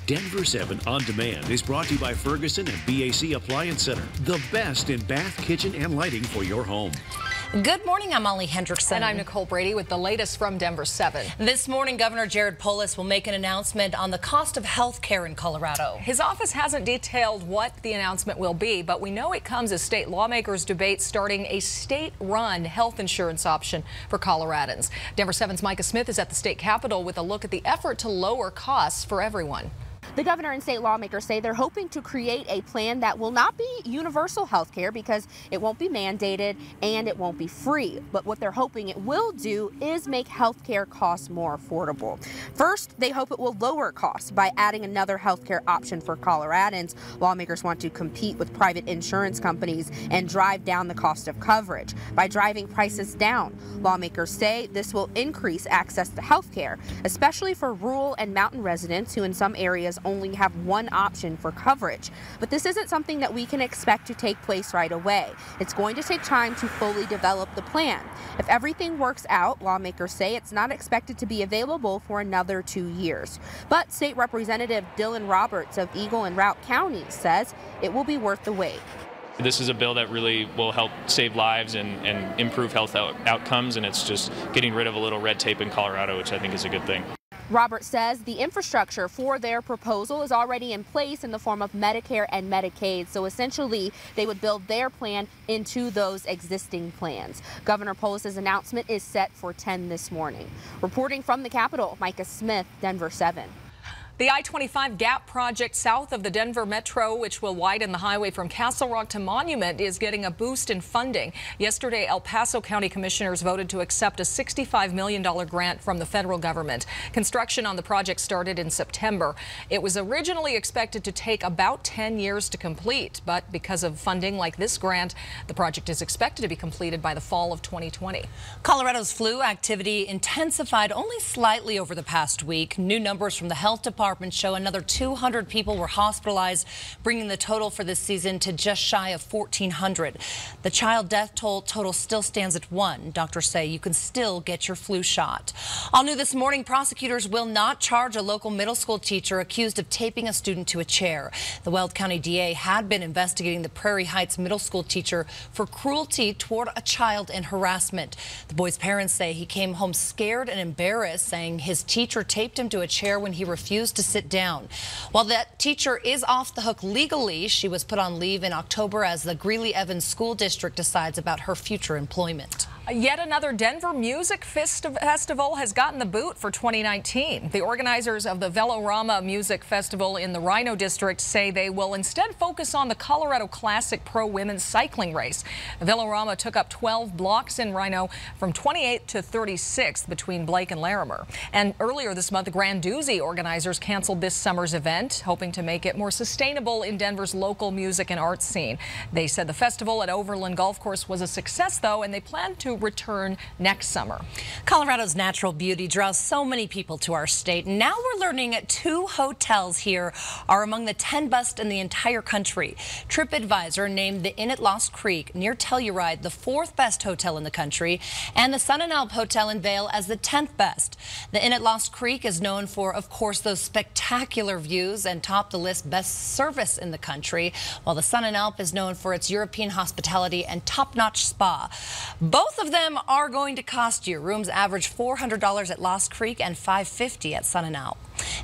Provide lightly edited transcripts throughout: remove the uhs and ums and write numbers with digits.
Denver 7 On Demand is brought to you by Ferguson and BAC Appliance Center, the best in bath, kitchen, and lighting for your home. Good morning, I'm Molly Hendrickson. And I'm Nicole Brady with the latest from Denver 7. This morning, Governor Jared Polis will make an announcement on the cost of health care in Colorado. His office hasn't detailed what the announcement will be, but we know it comes as state lawmakers debate starting a state-run health insurance option for Coloradans. Denver 7's Micah Smith is at the state capitol with a look at the effort to lower costs for everyone. The governor and state lawmakers say they're hoping to create a plan that will not be universal health care because it won't be mandated and it won't be free. But what they're hoping it will do is make health care costs more affordable. First, they hope it will lower costs by adding another health care option for Coloradans. Lawmakers want to compete with private insurance companies and drive down the cost of coverage. By driving prices down, lawmakers say this will increase access to health care, especially for rural and mountain residents who in some areas only have one option for coverage. But this isn't something that we can expect to take place right away. It's going to take time to fully develop the plan. If everything works out, lawmakers say it's not expected to be available for another 2 years. But State Representative Dylan Roberts of Eagle and Routt County says it will be worth the wait. This is a bill that really will help save lives and improve health outcomes, and it's just getting rid of a little red tape in Colorado, which I think is a good thing. Roberts says the infrastructure for their proposal is already in place in the form of Medicare and Medicaid. So essentially, they would build their plan into those existing plans. Governor Polis's announcement is set for 10 this morning. Reporting from the Capitol, Micah Smith, Denver 7. The I-25 Gap project south of the Denver Metro, which will widen the highway from Castle Rock to Monument, is getting a boost in funding. Yesterday, El Paso County commissioners voted to accept a $65 million grant from the federal government. Construction on the project started in September. It was originally expected to take about 10 years to complete, but because of funding like this grant, the project is expected to be completed by the fall of 2020. Colorado's flu activity intensified only slightly over the past week. New numbers from the health department show another 200 people were hospitalized, bringing the total for this season to just shy of 1,400. The child death total still stands at 1. Doctors say you can still get your flu shot. All new this morning, prosecutors will not charge a local middle school teacher accused of taping a student to a chair. The Weld County DA had been investigating the Prairie Heights middle school teacher for cruelty toward a child and harassment. The boy's parents say he came home scared and embarrassed, saying his teacher taped him to a chair when he refused to sit down. While that teacher is off the hook legally, she was put on leave in October as the Greeley-Evans School District decides about her future employment. Yet another Denver Music Festival has gotten the boot for 2019. The organizers of the Velorama Music Festival in the Rhino District say they will instead focus on the Colorado Classic Pro Women's Cycling Race. Velorama took up 12 blocks in Rhino from 28th to 36th between Blake and Larimer. And earlier this month, the Grand Doozy organizers canceled this summer's event, hoping to make it more sustainable in Denver's local music and arts scene. They said the festival at Overland Golf Course was a success, though, and they plan to return next summer. Colorado's natural beauty draws so many people to our state. Now we're learning 2 hotels here are among the 10 best in the entire country. TripAdvisor named the Inn at Lost Creek near Telluride the 4th best hotel in the country, and the Sun and Alp Hotel in Vail as the 10th best. The Inn at Lost Creek is known for, of course, those spectacular views and top the list best service in the country, while the Sun and Alp is known for its European hospitality and top-notch spa. Both of them are going to cost you. Rooms average $400 at Lost Creek and $550 at Sun and Alp.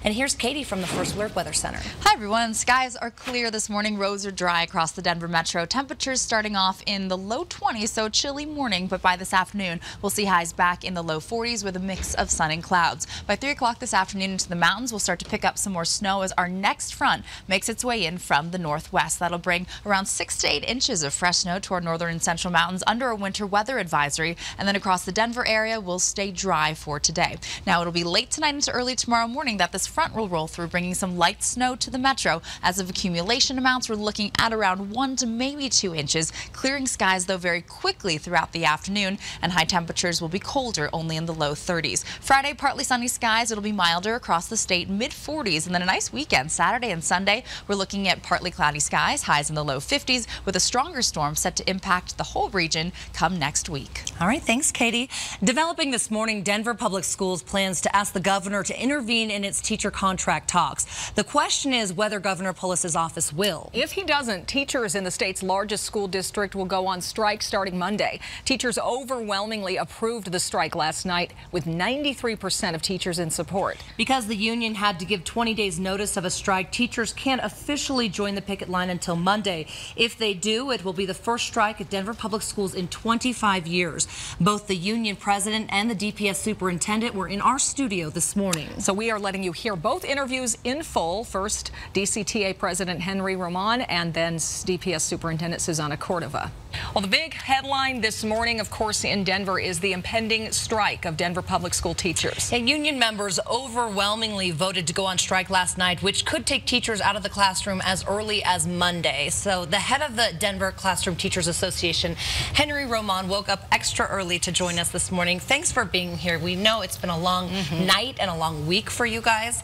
And here's Katie from the First Alert Weather Center. Hi everyone. Skies are clear this morning. Roads are dry across the Denver metro. Temperatures starting off in the low 20s, so chilly morning, but by this afternoon we'll see highs back in the low 40s with a mix of sun and clouds. By 3 o'clock this afternoon into the mountains, we'll start to pick up some more snow as our next front makes its way in from the northwest. That'll bring around 6 to 8 inches of fresh snow toward northern and central mountains under a winter weather advisory, and then across the Denver area will stay dry for today. Now it'll be late tonight into early tomorrow morning that this front will roll through, bringing some light snow to the metro. As of accumulation amounts, we're looking at around 1 to maybe 2 inches, clearing skies though very quickly throughout the afternoon, and high temperatures will be colder, only in the low 30s. Friday, partly sunny skies. It'll be milder across the state, mid 40s, and then a nice weekend. Saturday and Sunday, we're looking at partly cloudy skies, highs in the low 50s, with a stronger storm set to impact the whole region come next week. All right, thanks, Katie. Developing this morning, Denver Public Schools plans to ask the governor to intervene in its its teacher contract talks. The question is whether Governor Polis's office will. If he doesn't, teachers in the state's largest school district will go on strike starting Monday. Teachers overwhelmingly approved the strike last night, with 93% of teachers in support. Because the union had to give 20 days notice of a strike, teachers can't officially join the picket line until Monday. If they do, it will be the first strike at Denver Public Schools in 25 years. Both the union president and the DPS superintendent were in our studio this morning. So we are letting you hear both interviews in full. First, DCTA President Henry Roman, and then DPS Superintendent Susana Cordova. Well, the big headline this morning, of course, in Denver is the impending strike of Denver Public School teachers. And union members overwhelmingly voted to go on strike last night, which could take teachers out of the classroom as early as Monday. So the head of the Denver Classroom Teachers Association, Henry Roman, woke up extra early to join us this morning. Thanks for being here. We know it's been a long night and a long week for you guys.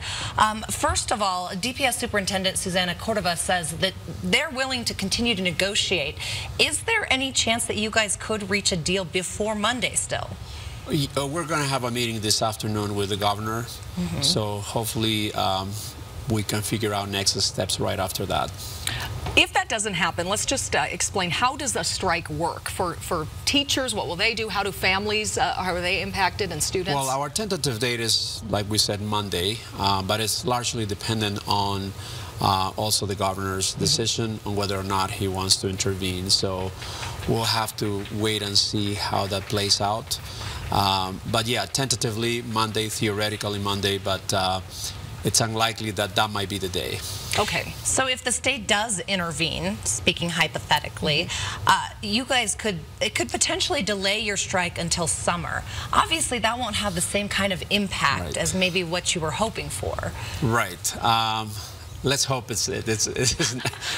First of all, DPS Superintendent Susana Cordova says that they're willing to continue to negotiate. Is there any chance that you guys could reach a deal before Monday still? We're going to have a meeting this afternoon with the governor, so hopefully we can figure out next steps right after that. If that doesn't happen, let's just explain, how does a strike work for teachers? What will they do? How do families, how are they impacted, and students? Well, our tentative date is, like we said, Monday, but it's largely dependent on also the governor's decision on whether or not he wants to intervene. So we'll have to wait and see how that plays out. But yeah, tentatively Monday, theoretically Monday, but it's unlikely that that might be the day. Okay. So if the state does intervene, speaking hypothetically, you guys it could potentially delay your strike until summer. Obviously, that won't have the same kind of impact as maybe what you were hoping for. Right. Let's hope it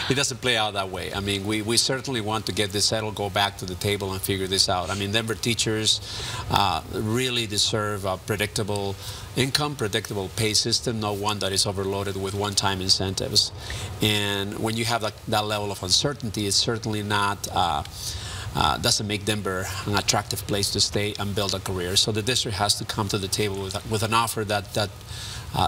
doesn't play out that way. I mean, we certainly want to get this settled, go back to the table and figure this out. I mean, Denver teachers really deserve a predictable income, predictable pay system, not one that is overloaded with one-time incentives. And when you have that level of uncertainty, it's certainly not doesn't make Denver an attractive place to stay and build a career. So the district has to come to the table with an offer that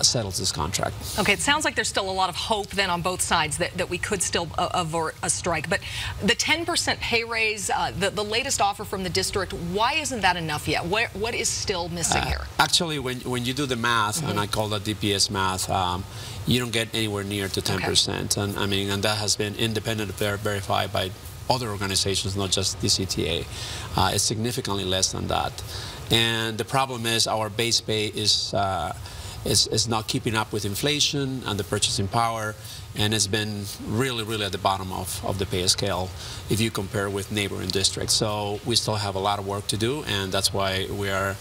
settles this contract. Okay, it sounds like there's still a lot of hope then on both sides that we could still avert a strike. But the 10% pay raise, the latest offer from the district, why isn't that enough yet? What is still missing here? Actually, when you do the math, and I call that DPS math, you don't get anywhere near to 10%. And I mean, and that has been independently verified by other organizations, not just DCTA. It's significantly less than that. And the problem is our base pay is not keeping up with inflation and the purchasing power, and it's been really at the bottom of the pay scale if you compare with neighboring districts. So we still have a lot of work to do, and that's why we are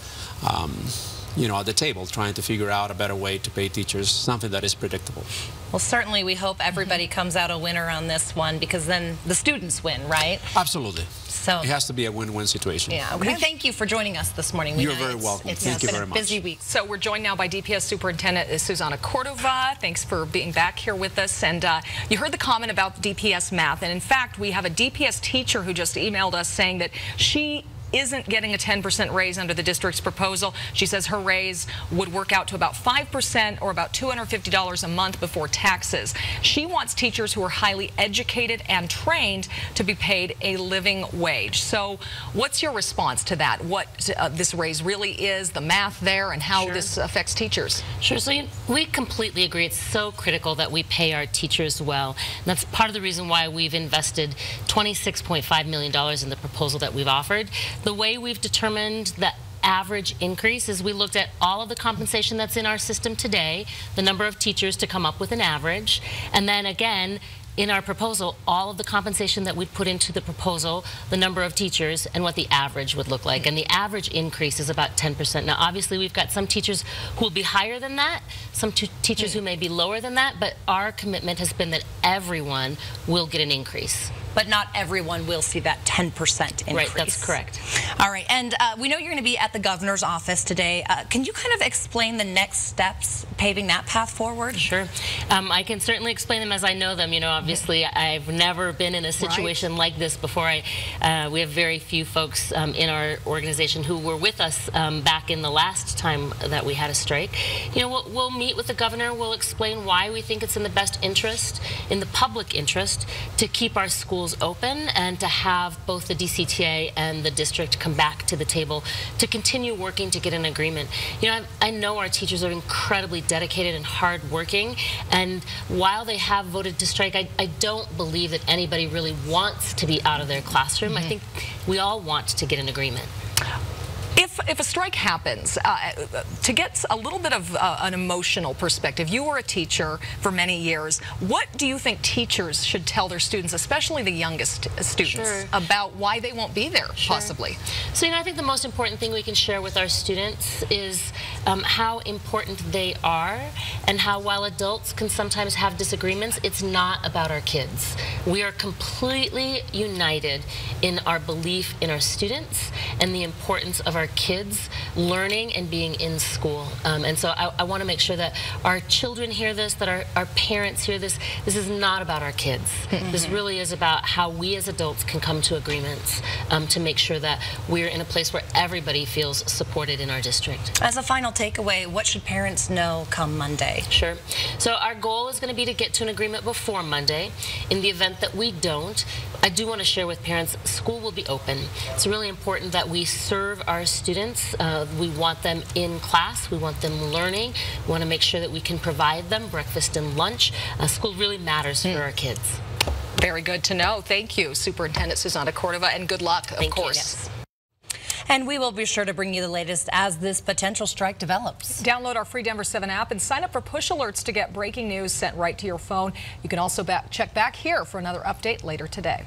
at the table trying to figure out a better way to pay teachers something that is predictable. Well, certainly we hope everybody comes out a winner on this one, because then the students win, right? Absolutely. So it has to be a win-win situation. Yeah. Okay. We thank you for joining us this morning. You're very welcome. Thank you very much. It's been a busy week. So we're joined now by DPS Superintendent Susana Cordova. Thanks for being back here with us. And you heard the comment about DPS math. And in fact, we have a DPS teacher who just emailed us saying that she isn't getting a 10% raise under the district's proposal. She says her raise would work out to about 5%, or about $250 a month before taxes. She wants teachers who are highly educated and trained to be paid a living wage. So what's your response to that? What this raise really is, the math there, and how this affects teachers? Sure. So we completely agree. It's so critical that we pay our teachers well. And that's part of the reason why we've invested $26.5 million in the proposal that we've offered. The way we've determined the average increase is we looked at all of the compensation that's in our system today, the number of teachers to come up with an average, and then again, in our proposal, all of the compensation that we'd put into the proposal, the number of teachers, and what the average would look like. And the average increase is about 10%. Now, obviously, we've got some teachers who will be higher than that, some teachers who may be lower than that, but our commitment has been that everyone will get an increase. but not everyone will see that 10% increase. Right, that's correct. All right, and we know you're going to be at the governor's office today. Can you kind of explain the next steps paving that path forward? Sure. I can certainly explain them as I know them. You know, obviously, I've never been in a situation like this before. We have very few folks in our organization who were with us back in the last time that we had a strike. You know, we'll meet with the governor. We'll explain why we think it's in the best interest, in the public interest, to keep our schools open and to have both the DCTA and the district come back to the table to continue working to get an agreement. You know, I know our teachers are incredibly dedicated and hardworking, and while they have voted to strike, I don't believe that anybody really wants to be out of their classroom. I think we all want to get an agreement. If a strike happens, to get a little bit of an emotional perspective, you were a teacher for many years. What do you think teachers should tell their students, especially the youngest students, about why they won't be there, possibly? So, you know, I think the most important thing we can share with our students is how important they are, and how while adults can sometimes have disagreements, it's not about our kids. We are completely united in our belief in our students and the importance of our kids learning and being in school. And so I want to make sure that our children hear this, that our parents hear this. This is not about our kids. This really is about how we as adults can come to agreements to make sure that we're in a place where everybody feels supported in our district. As a final takeaway, what should parents know come Monday? Sure. So our goal is going to be to get to an agreement before Monday. In the event that we don't, I do want to share with parents, school will be open. It's really important that we serve our students. We want them in class. We want them learning. We want to make sure that we can provide them breakfast and lunch. School really matters for our kids. Very good to know. Thank you, Superintendent Susana Cordova, and good luck, of course. And we will be sure to bring you the latest as this potential strike develops. Download our free Denver 7 app and sign up for push alerts to get breaking news sent right to your phone. You can also check back here for another update later today.